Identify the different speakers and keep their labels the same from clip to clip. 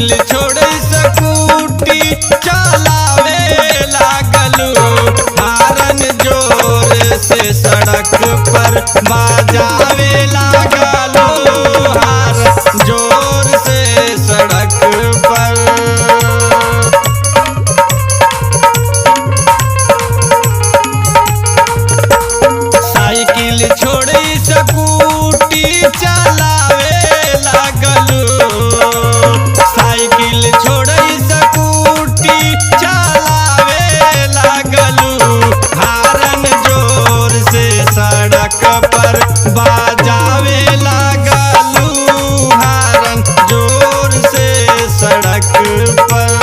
Speaker 1: Cycle छोड़ scooty चलावे लागलू हारन जोर से सड़क पर बजावे लागलू हारन जोर से सड़क पर। साइकिल छोड़ स्कूटी चलावे लागलू साइकिल छोड़ स्कूटी चलावे लागलू हारन जोर से सड़क पर बजावे लागलू हारन जोर से सड़क पर।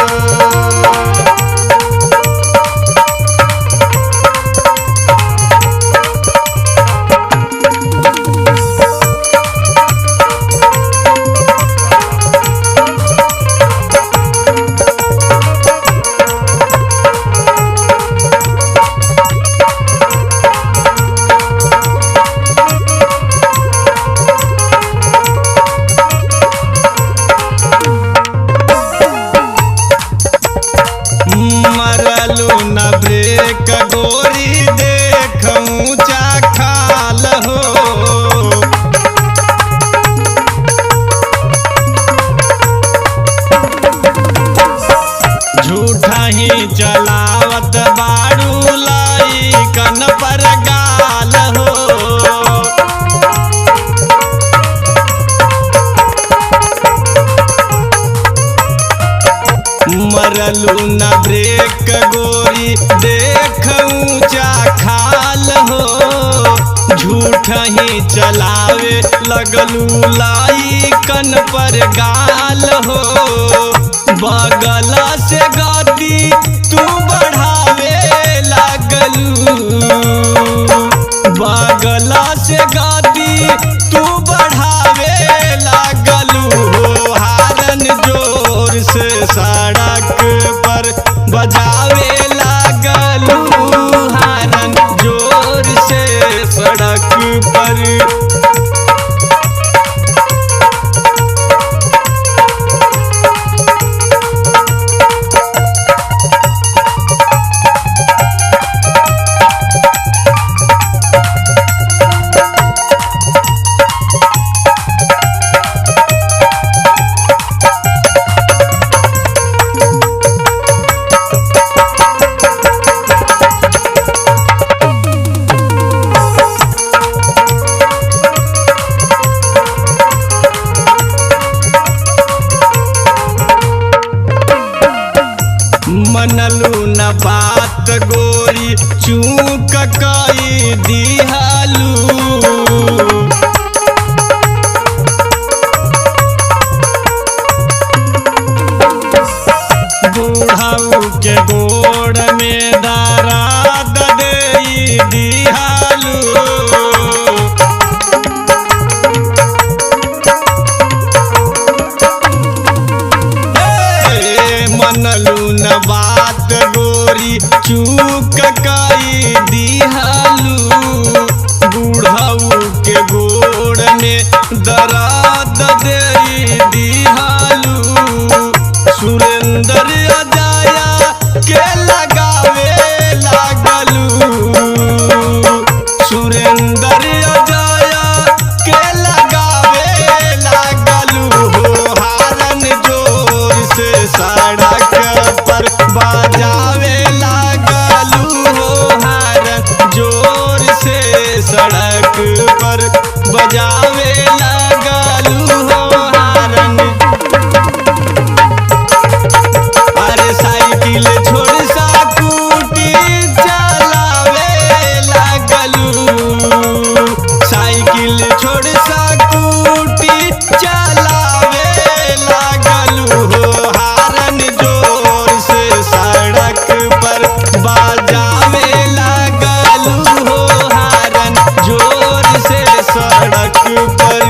Speaker 1: मरलू न ब्रेक गोरी देख ऊंचा खाल हो झूठा ही चलावत बाड़ू लाइकन पर गाल हो। मरलू न ब्रेक गोरी देख ऊंचा खाल हो झूठा ही चलावे लगलू लाइकन पर गाल हो। बगल से गति तू बढ़ावे लागलू बगल से गति तू बढ़ावे लागलू हारन जोर से सड़क पर बजावे लागलू हारन जोर से सड़क पर। मनलू न बात गोरी चूक कई दिहालू बूढ़ाऊ के गोड़ में दराद दे दिहालू मनलू न बात गोरी चूक कई दिहालू बूढ़ाऊ के गोड़ में दराद दे दिहालू। सुरेंद्र अजाया के लगावे लागलू सुरेंद्र अजाया के लगावे लागलू हारन जोर से सड़क पर बजावे लागलू हारन जोर से सड़क पर बजावे लागलू हारन। अरे साइकिल छोड़ स्कूटी चलावे लागलू साइकिल छोड़ स्कूटी चलावे लागलू हारन जोर से सड़क पर बजावे लागलू हारन जोर से सड़क पर।